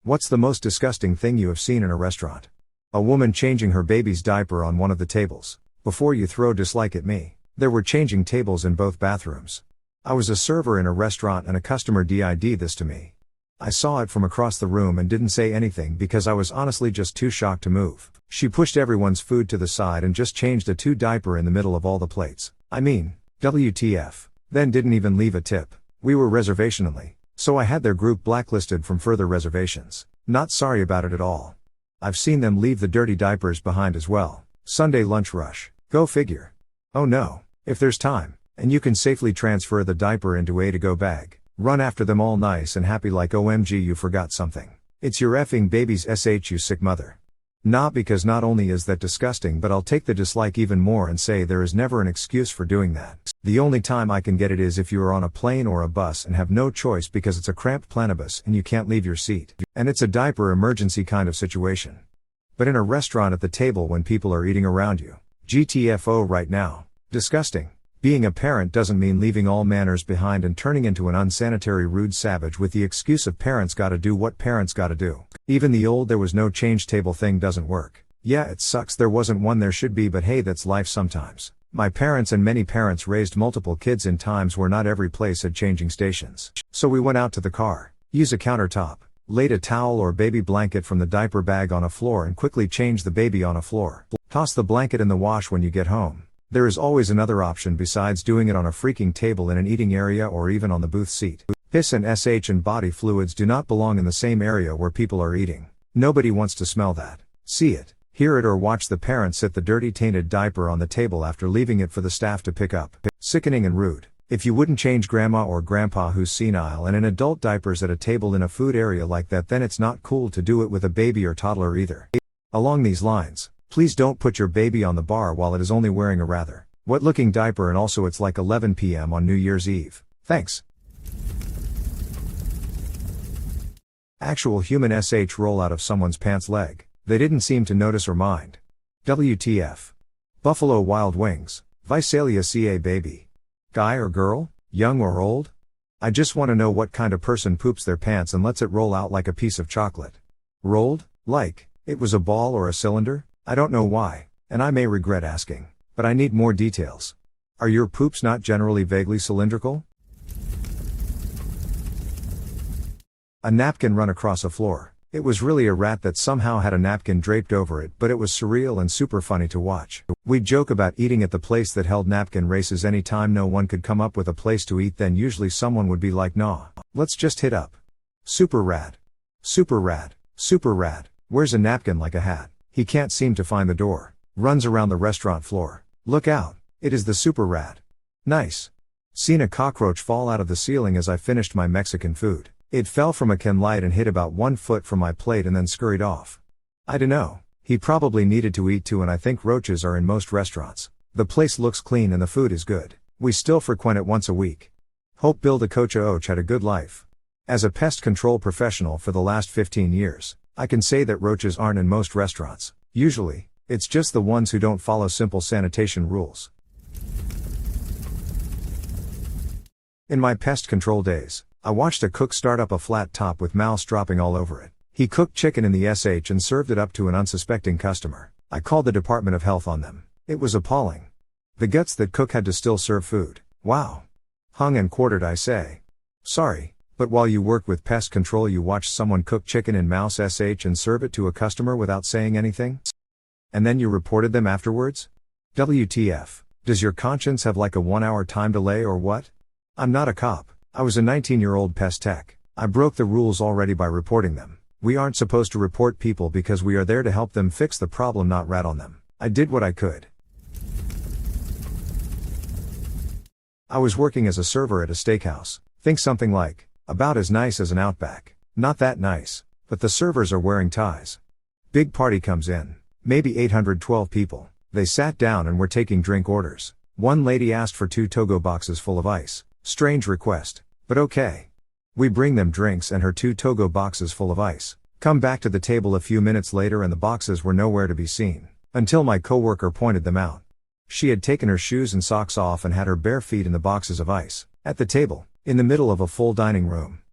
What's the most disgusting thing you have seen in a restaurant? A woman changing her baby's diaper on one of the tables. Before you throw dislike at me, there were changing tables in both bathrooms. I was a server in a restaurant and a customer did this to me. I saw it from across the room and didn't say anything because I was honestly just too shocked to move. She pushed everyone's food to the side and just changed a diaper in the middle of all the plates. I mean, WTF. Then didn't even leave a tip. We were reservation only, so I had their group blacklisted from further reservations. Not sorry about it at all. I've seen them leave the dirty diapers behind as well. Sunday lunch rush. Go figure. Oh no. If there's time, and you can safely transfer the diaper into a to-go bag, run after them all nice and happy like OMG you forgot something. It's your effing baby's SH you sick mother. Nah, because not only is that disgusting, but I'll take the dislike even more and say there is never an excuse for doing that. The only time I can get it is if you are on a plane or a bus and have no choice because it's a cramped planibus and you can't leave your seat, and it's a diaper emergency kind of situation. But in a restaurant at the table when people are eating around you, GTFO right now. Disgusting. Being a parent doesn't mean leaving all manners behind and turning into an unsanitary rude savage with the excuse of parents gotta do what parents gotta do. Even the old there was no change table thing doesn't work. Yeah, it sucks there wasn't one, there should be, but hey, that's life sometimes. My parents and many parents raised multiple kids in times where not every place had changing stations. So we went out to the car, used a countertop, laid a towel or baby blanket from the diaper bag on a floor and quickly changed the baby on a floor. Toss the blanket in the wash when you get home. There is always another option besides doing it on a freaking table in an eating area or even on the booth seat. Piss and SH and body fluids do not belong in the same area where people are eating. Nobody wants to smell that, see it, hear it, or watch the parent sit the dirty tainted diaper on the table after leaving it for the staff to pick up. Sickening and rude. If you wouldn't change grandma or grandpa who's senile and in adult diapers at a table in a food area like that, then it's not cool to do it with a baby or toddler either. Along these lines, please don't put your baby on the bar while it is only wearing a rather wet looking diaper, and also it's like 11 p.m. on New Year's Eve. Thanks. Actual human SH roll out of someone's pants leg. They didn't seem to notice or mind. WTF. Buffalo Wild Wings. Visalia CA baby. Guy or girl? Young or old? I just want to know what kind of person poops their pants and lets it roll out like a piece of chocolate. Rolled? Like it was a ball or a cylinder? I don't know why, and I may regret asking, but I need more details. Are your poops not generally vaguely cylindrical? A napkin run across a floor. It was really a rat that somehow had a napkin draped over it, but it was surreal and super funny to watch. We'd joke about eating at the place that held napkin races anytime no one could come up with a place to eat, then usually someone would be like, nah, let's just hit up. Super rad. Super rad. Super rad. Wears a napkin like a hat. He can't seem to find the door. Runs around the restaurant floor. Look out, it is the super rat. Nice. Seen a cockroach fall out of the ceiling as I finished my Mexican food. It fell from a can light and hit about 1 foot from my plate and then scurried off. I dunno, he probably needed to eat too, and I think roaches are in most restaurants. The place looks clean and the food is good. We still frequent it once a week. Hope Bill DeCocha Och had a good life. As a pest control professional for the last 15 years, I can say that roaches aren't in most restaurants. Usually, it's just the ones who don't follow simple sanitation rules. In my pest control days, I watched a cook start up a flat top with mouse dropping all over it. He cooked chicken in the SH and served it up to an unsuspecting customer. I called the Department of Health on them. It was appalling. The guts that cook had to still serve food. Wow. Hung and quartered, I say. Sorry. But while you work with pest control, you watched someone cook chicken in mouse SH and serve it to a customer without saying anything? And then you reported them afterwards? WTF. Does your conscience have like a 1-hour time delay or what? I'm not a cop. I was a 19-year-old pest tech. I broke the rules already by reporting them. We aren't supposed to report people because we are there to help them fix the problem, not rat on them. I did what I could. I was working as a server at a steakhouse. Think something like, about as nice as an Outback. Not that nice, but the servers are wearing ties. Big party comes in. Maybe 812 people. They sat down and were taking drink orders. One lady asked for 2 Togo boxes full of ice. Strange request, but okay. We bring them drinks and her 2 Togo boxes full of ice. Come back to the table a few minutes later and the boxes were nowhere to be seen. Until my coworker pointed them out. She had taken her shoes and socks off and had her bare feet in the boxes of ice. At the table. In the middle of a full dining room.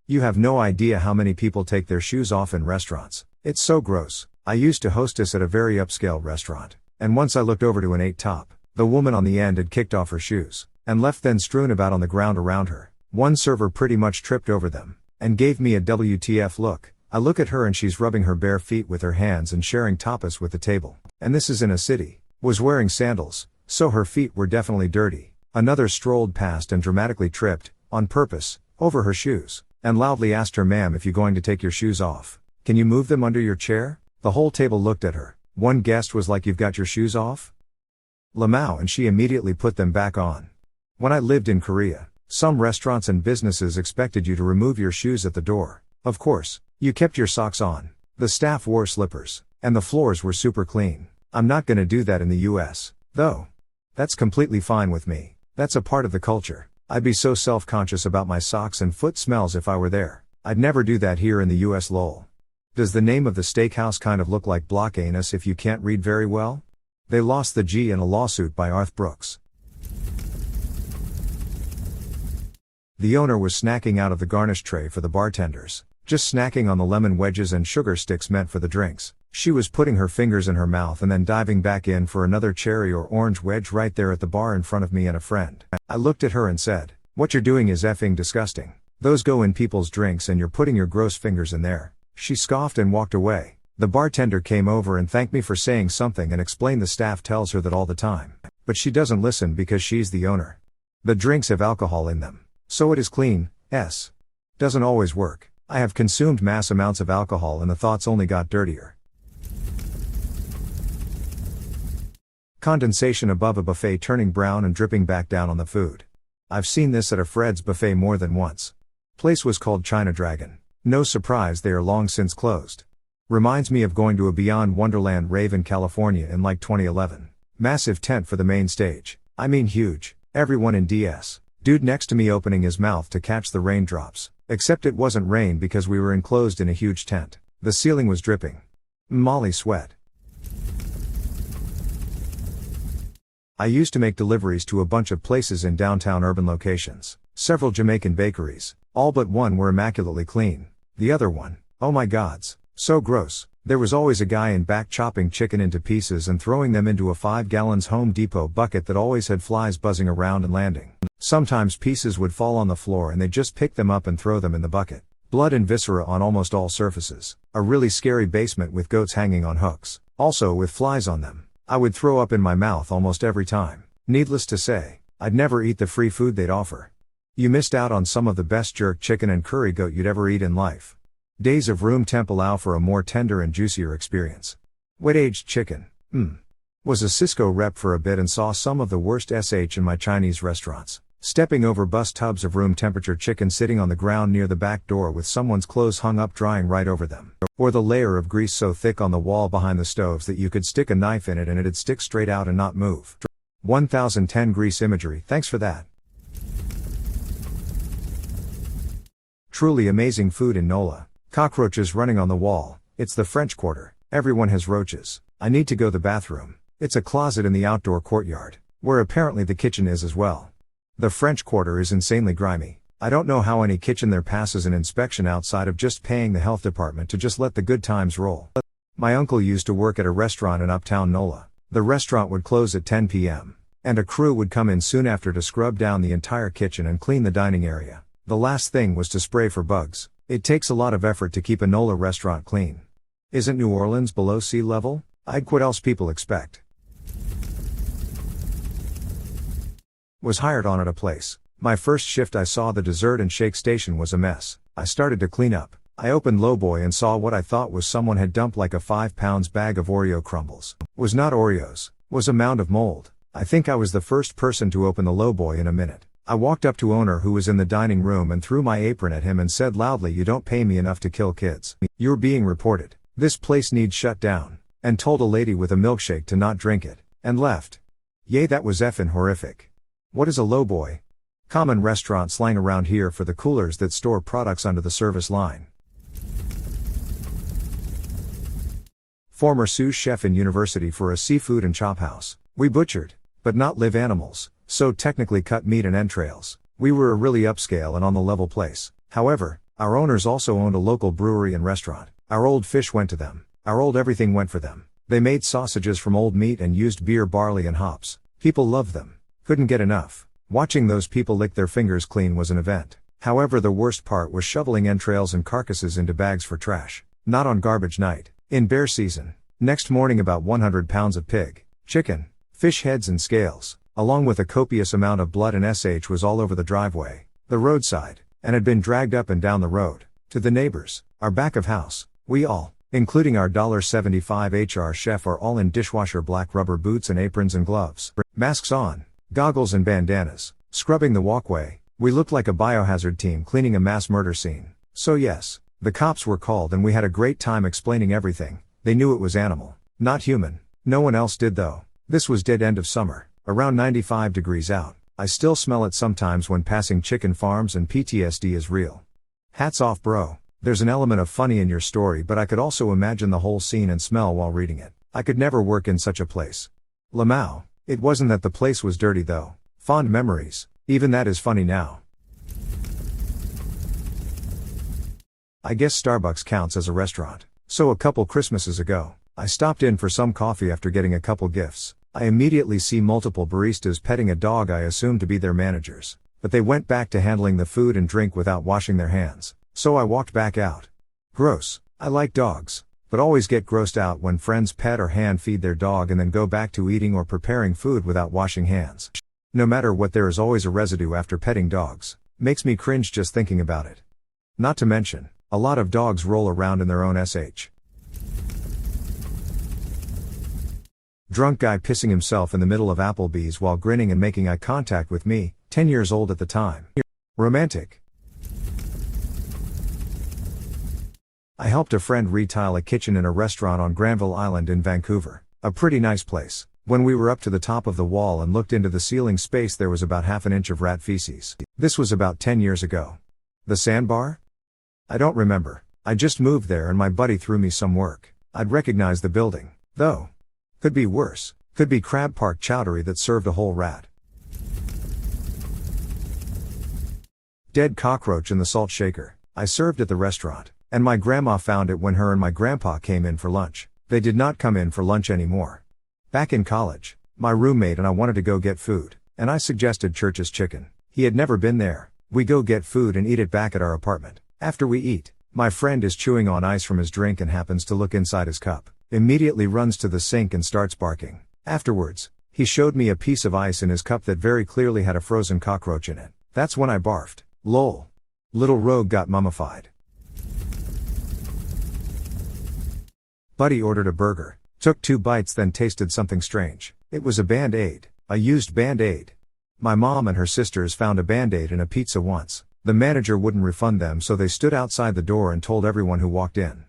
You have no idea how many people take their shoes off in restaurants. It's so gross. I used to hostess at a very upscale restaurant, and once I looked over to an 8-top. The woman on the end had kicked off her shoes, and left them strewn about on the ground around her. One server pretty much tripped over them, and gave me a WTF look. I look at her and she's rubbing her bare feet with her hands and sharing tapas with the table. And this is in a city. Was wearing sandals, so her feet were definitely dirty. Another strolled past and dramatically tripped, on purpose, over her shoes, and loudly asked her, "Ma'am, if you're going to take your shoes off, can you move them under your chair?" The whole table looked at her. One guest was like, "You've got your shoes off?" Lamau, and she immediately put them back on. When I lived in Korea, some restaurants and businesses expected you to remove your shoes at the door. Of course, you kept your socks on. The staff wore slippers, and the floors were super clean. I'm not gonna do that in the US, though. That's completely fine with me. That's a part of the culture. I'd be so self-conscious about my socks and foot smells if I were there. I'd never do that here in the US, lol. Does the name of the steakhouse kind of look like Block Anus if you can't read very well? They lost the G in a lawsuit by Arth Brooks. The owner was snacking out of the garnish tray for the bartenders, just snacking on the lemon wedges and sugar sticks meant for the drinks. She was putting her fingers in her mouth and then diving back in for another cherry or orange wedge right there at the bar in front of me and a friend. I looked at her and said, "What you're doing is effing disgusting. Those go in people's drinks and you're putting your gross fingers in there." She scoffed and walked away. The bartender came over and thanked me for saying something and explained the staff tells her that all the time. But she doesn't listen because she's the owner. The drinks have alcohol in them. So it is clean, doesn't always work. I have consumed mass amounts of alcohol and the thoughts only got dirtier. Condensation above a buffet turning brown and dripping back down on the food. I've seen this at a Fred's buffet more than once. Place was called China Dragon. No surprise they are long since closed. Reminds me of going to a Beyond Wonderland rave in California in like 2011. Massive tent for the main stage. I mean huge. Everyone in DS. Dude next to me opening his mouth to catch the raindrops. Except it wasn't rain because we were enclosed in a huge tent. The ceiling was dripping. Molly sweat. I used to make deliveries to a bunch of places in downtown urban locations. Several Jamaican bakeries. All but one were immaculately clean. The other one, oh my gods, so gross. There was always a guy in back chopping chicken into pieces and throwing them into a 5-gallon Home Depot bucket that always had flies buzzing around and landing. Sometimes pieces would fall on the floor and they'd just pick them up and throw them in the bucket. Blood and viscera on almost all surfaces. A really scary basement with goats hanging on hooks. Also with flies on them. I would throw up in my mouth almost every time. Needless to say, I'd never eat the free food they'd offer. You missed out on some of the best jerk chicken and curry goat you'd ever eat in life. Days of room temp allow for a more tender and juicier experience. Wet-aged chicken. Was a Cisco rep for a bit and saw some of the worst SH in my Chinese restaurants. Stepping over bus tubs of room temperature chicken sitting on the ground near the back door with someone's clothes hung up drying right over them. Or the layer of grease so thick on the wall behind the stoves that you could stick a knife in it and it'd stick straight out and not move. 1010 grease imagery, thanks for that. Truly amazing food in NOLA. Cockroaches running on the wall. It's the French Quarter. Everyone has roaches. I need to go to the bathroom. It's a closet in the outdoor courtyard, where apparently the kitchen is as well. The French Quarter is insanely grimy. I don't know how any kitchen there passes an inspection outside of just paying the health department to just let the good times roll. My uncle used to work at a restaurant in uptown NOLA. The restaurant would close at 10 p.m. and a crew would come in soon after to scrub down the entire kitchen and clean the dining area. The last thing was to spray for bugs. It takes a lot of effort to keep a NOLA restaurant clean. Isn't New Orleans below sea level? I'd what else people expect. Was hired on at a place. My first shift I saw the dessert and shake station was a mess. I started to clean up. I opened Lowboy and saw what I thought was someone had dumped like a 5-pound bag of Oreo crumbles. Was not Oreos. Was a mound of mold. I think I was the first person to open the Lowboy in a minute. I walked up to owner who was in the dining room and threw my apron at him and said loudly, "You don't pay me enough to kill kids. You're being reported. This place needs shut down." And told a lady with a milkshake to not drink it. And left. Yay, that was effin' horrific. What is a Lowboy? Common restaurant slang around here for the coolers that store products under the service line. Former sous chef in university for a seafood and chop house. We butchered, but not live animals, so technically cut meat and entrails. We were a really upscale and on the level place. However, Our owners also owned a local brewery and restaurant. Our old fish went to them. Our old everything went for them. They made sausages from old meat and used beer, barley and hops. People loved them. Couldn't get enough. Watching those people lick their fingers clean was an event. However, the worst part was shoveling entrails and carcasses into bags for trash. Not on garbage night. In bear season. Next morning about 100 pounds of pig, chicken, fish heads and scales, along with a copious amount of blood and sh was all over the driveway, the roadside, and had been dragged up and down the road, to the neighbors, our back of house. We all, including our $75 HR chef, are all in dishwasher black rubber boots and aprons and gloves, masks on, goggles and bandanas, scrubbing the walkway. We looked like a biohazard team cleaning a mass murder scene. So yes, the cops were called and we had a great time explaining everything. They knew it was animal, not human. No one else did though. This was dead end of summer, around 95 degrees out. I still smell it sometimes when passing chicken farms, and PTSD is real. Hats off bro. There's an element of funny in your story, but I could also imagine the whole scene and smell while reading it. I could never work in such a place. Lamau. It wasn't that the place was dirty though. Fond memories. Even that is funny now. I guess Starbucks counts as a restaurant. So a couple Christmases ago, I stopped in for some coffee after getting a couple gifts. I immediately see multiple baristas petting a dog I assumed to be their managers. But they went back to handling the food and drink without washing their hands. So I walked back out. Gross. I like dogs, but always get grossed out when friends pet or hand feed their dog and then go back to eating or preparing food without washing hands. No matter what, there is always a residue after petting dogs. Makes me cringe just thinking about it. Not to mention, a lot of dogs roll around in their own sh. Drunk guy pissing himself in the middle of Applebee's while grinning and making eye contact with me, 10 years old at the time. Romantic. I helped a friend retile a kitchen in a restaurant on Granville Island in Vancouver. A pretty nice place. When we were up to the top of the wall and looked into the ceiling space, there was about half an inch of rat feces. This was about 10 years ago. The sandbar? I don't remember. I just moved there and my buddy threw me some work. I'd recognize the building, though. Could be worse. Could be Crab Park Chowdery that served a whole rat. Dead cockroach in the salt shaker. I served at the restaurant, and my grandma found it when her and my grandpa came in for lunch. They did not come in for lunch anymore. Back in college, my roommate and I wanted to go get food, and I suggested Church's Chicken. He had never been there. We go get food and eat it back at our apartment. After we eat, my friend is chewing on ice from his drink and happens to look inside his cup. Immediately runs to the sink and starts barking. Afterwards, he showed me a piece of ice in his cup that very clearly had a frozen cockroach in it. That's when I barfed. Lol. Little Rogue got mummified. Buddy ordered a burger, took 2 bites, then tasted something strange. It was a Band-Aid, a used Band-Aid. My mom and her sisters found a Band-Aid in a pizza once. The manager wouldn't refund them, so they stood outside the door and told everyone who walked in.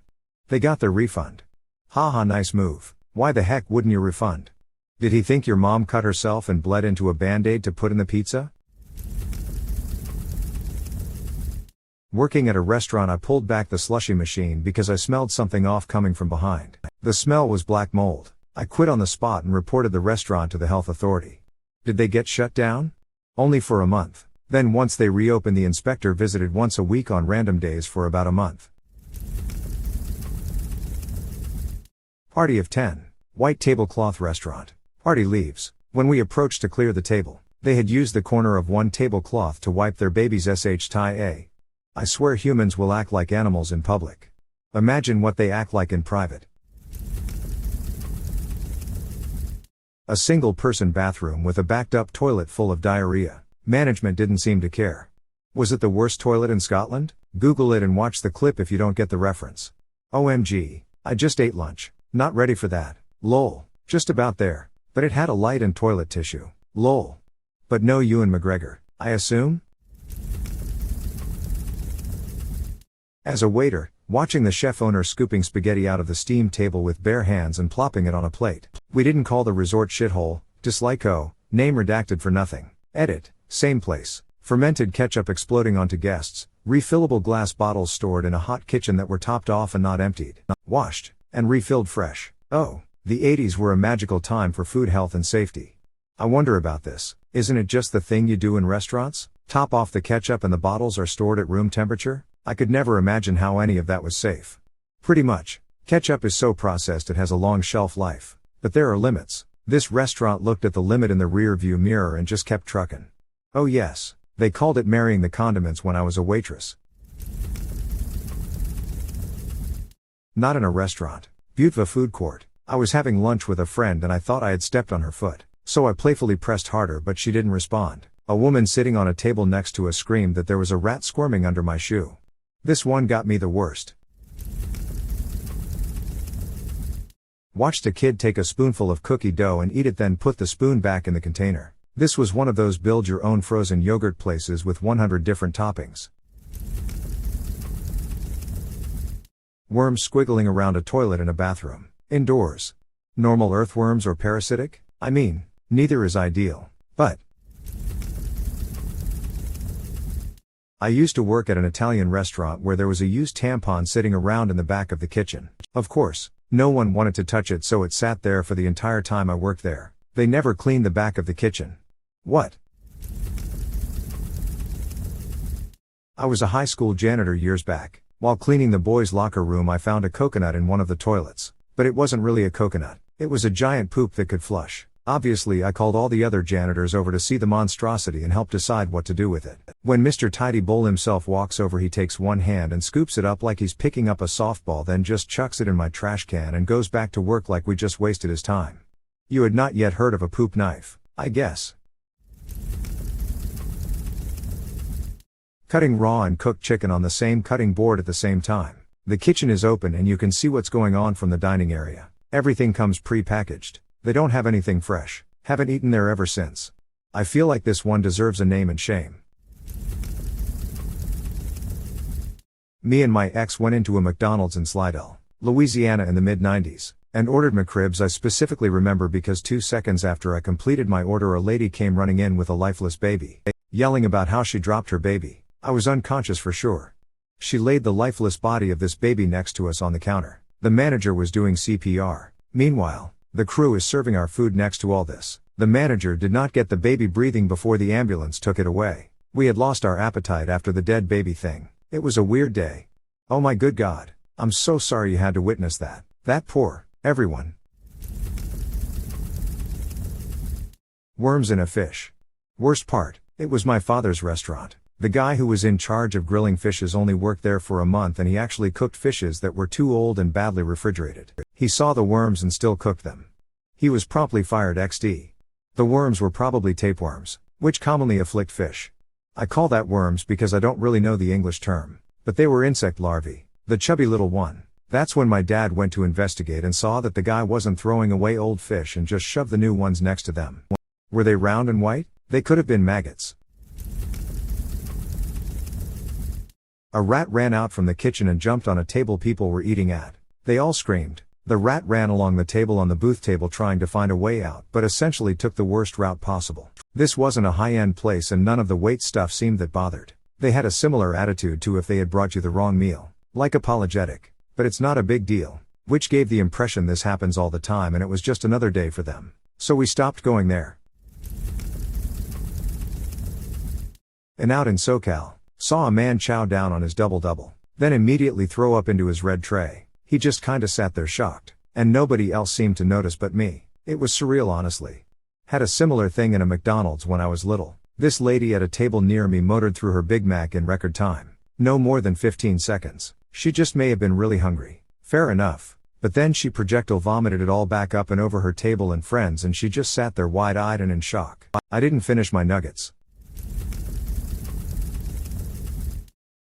They got their refund. Haha, nice move. Why the heck wouldn't you refund? Did he think your mom cut herself and bled into a Band-Aid to put in the pizza? Working at a restaurant, I pulled back the slushy machine because I smelled something off coming from behind. The smell was black mold. I quit on the spot and reported the restaurant to the health authority. Did they get shut down? Only for a month. Then once they reopened, the inspector visited once a week on random days for about a month. Party of 10. White tablecloth restaurant. Party leaves. When we approached to clear the table, they had used the corner of one tablecloth to wipe their baby's tie. I swear humans will act like animals in public. Imagine what they act like in private. A single-person bathroom with a backed-up toilet full of diarrhea. Management didn't seem to care. Was it the worst toilet in Scotland? Google it and watch the clip if you don't get the reference. OMG, I just ate lunch. Not ready for that. Lol. Just about there. But it had a light and toilet tissue. Lol. But no Ewan McGregor, I assume? As a waiter, watching the chef owner scooping spaghetti out of the steam table with bare hands and plopping it on a plate. We didn't call the resort shithole, dislike-o, name redacted for nothing. Edit, same place. Fermented ketchup exploding onto guests, refillable glass bottles stored in a hot kitchen that were topped off and not emptied, washed, and refilled fresh. Oh, the 80s were a magical time for food health and safety. I wonder about this. Isn't it just the thing you do in restaurants? Top off the ketchup and the bottles are stored at room temperature? I could never imagine how any of that was safe. Pretty much. Ketchup is so processed it has a long shelf life. But there are limits. This restaurant looked at the limit in the rear view mirror and just kept trucking. Oh yes, they called it marrying the condiments when I was a waitress. Not in a restaurant. Butva food court. I was having lunch with a friend and I thought I had stepped on her foot. So I playfully pressed harder but she didn't respond. A woman sitting on a table next to us screamed that there was a rat squirming under my shoe. This one got me the worst. Watched a kid take a spoonful of cookie dough and eat it, then put the spoon back in the container. This was one of those build your own frozen yogurt places with 100 different toppings. Worms squiggling around a toilet in a bathroom. Indoors. Normal earthworms or parasitic? I mean, neither is ideal. But I used to work at an Italian restaurant where there was a used tampon sitting around in the back of the kitchen. Of course, no one wanted to touch it, so it sat there for the entire time I worked there. They never cleaned the back of the kitchen. What? I was a high school janitor years back. While cleaning the boys' locker room, I found a coconut in one of the toilets. But it wasn't really a coconut. It was a giant poop that could flush. Obviously, I called all the other janitors over to see the monstrosity and help decide what to do with it. When Mr. Tidy Bowl himself walks over, he takes one hand and scoops it up like he's picking up a softball, then just chucks it in my trash can and goes back to work like we just wasted his time. You had not yet heard of a poop knife, I guess. Cutting raw and cooked chicken on the same cutting board at the same time. The kitchen is open and you can see what's going on from the dining area. Everything comes pre-packaged. They don't have anything fresh. Haven't eaten there ever since. I feel like this one deserves a name and shame. Me and my ex went into a McDonald's in Slidell, Louisiana in the mid-90s, and ordered McRibs. I specifically remember because 2 seconds after I completed my order, a lady came running in with a lifeless baby, yelling about how she dropped her baby. I was unconscious for sure. She laid the lifeless body of this baby next to us on the counter. The manager was doing CPR. Meanwhile, the crew is serving our food next to all this. The manager did not get the baby breathing before the ambulance took it away. We had lost our appetite after the dead baby thing. It was a weird day. Oh my good God. I'm so sorry you had to witness that. That poor everyone. Worms in a fish. Worst part, it was my father's restaurant. The guy who was in charge of grilling fishes only worked there for a month, and he actually cooked fishes that were too old and badly refrigerated. He saw the worms and still cooked them. He was promptly fired XD. The worms were probably tapeworms, which commonly afflict fish. I call that worms because I don't really know the English term. But they were insect larvae, the chubby little one. That's when my dad went to investigate and saw that the guy wasn't throwing away old fish and just shoved the new ones next to them. Were they round and white? They could have been maggots. A rat ran out from the kitchen and jumped on a table people were eating at. They all screamed. The rat ran along the table on the booth table trying to find a way out, but essentially took the worst route possible. This wasn't a high-end place and none of the wait staff seemed that bothered. They had a similar attitude to if they had brought you the wrong meal. Like apologetic. But it's not a big deal. Which gave the impression this happens all the time and it was just another day for them. So we stopped going there. And out in SoCal, saw a man chow down on his double-double. Then immediately throw up into his red tray. He just kinda sat there shocked. And nobody else seemed to notice but me. It was surreal honestly. Had a similar thing in a McDonald's when I was little. This lady at a table near me motored through her Big Mac in record time. No more than 15 seconds. She just may have been really hungry. Fair enough. But then she projectile vomited it all back up and over her table and friends, and she just sat there wide-eyed and in shock. I didn't finish my nuggets.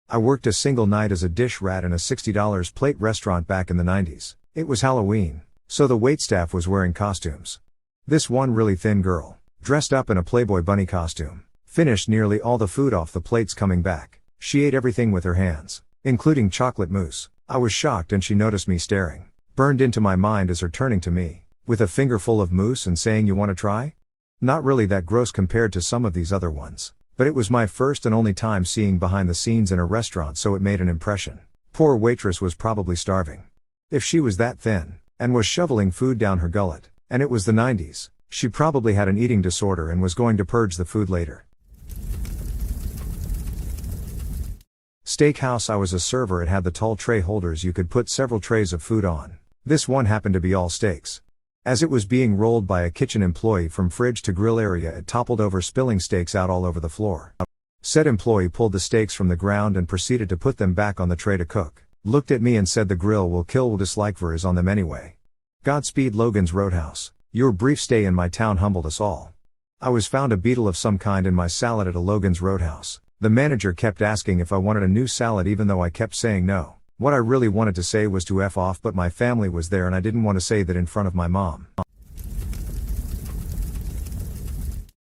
I worked a single night as a dish rat in a $60 plate restaurant back in the 90s. It was Halloween, so the waitstaff was wearing costumes. This one really thin girl, dressed up in a Playboy bunny costume, finished nearly all the food off the plates coming back. She ate everything with her hands, including chocolate mousse. I was shocked and she noticed me staring. Burned into my mind as her turning to me, with a finger full of mousse and saying, "You wanna try?" Not really that gross compared to some of these other ones. But it was my first and only time seeing behind the scenes in a restaurant, so it made an impression. Poor waitress was probably starving. If she was that thin, and was shoveling food down her gullet, and it was the 90s, she probably had an eating disorder and was going to purge the food later. Steakhouse. I was a server. It had the tall tray holders you could put several trays of food on. This one happened to be all steaks. As it was being rolled by a kitchen employee from fridge to grill area, it toppled over, spilling steaks out all over the floor. Said employee pulled the steaks from the ground and proceeded to put them back on the tray to cook. Looked at me and said, "The grill will kill, will dislike ver is on them anyway." Godspeed Logan's Roadhouse. Your brief stay in my town humbled us all. I was found a beetle of some kind in my salad at a Logan's Roadhouse. The manager kept asking if I wanted a new salad even though I kept saying no. What I really wanted to say was to F off, but my family was there and I didn't want to say that in front of my mom.